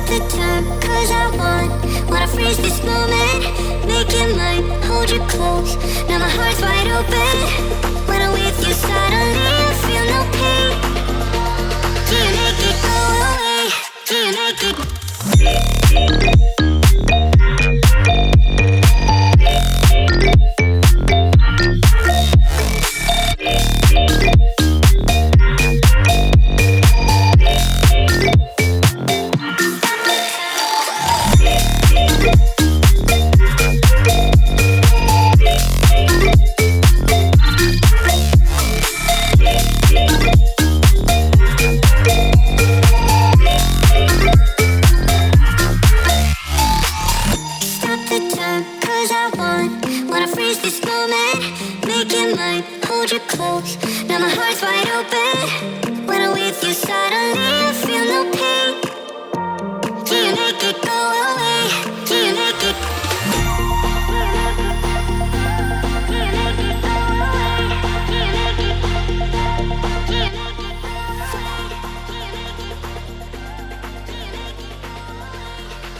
the time, cause I wanna freeze this moment. Make it mine, hold you close. Now my heart's wide open. When I'm with you, suddenly I feel no pain. Do you make it go away? Do you make it? Wanna freeze this moment, make it mine, hold you close. Now my heart's wide open. When I'm with you, suddenly I feel no pain.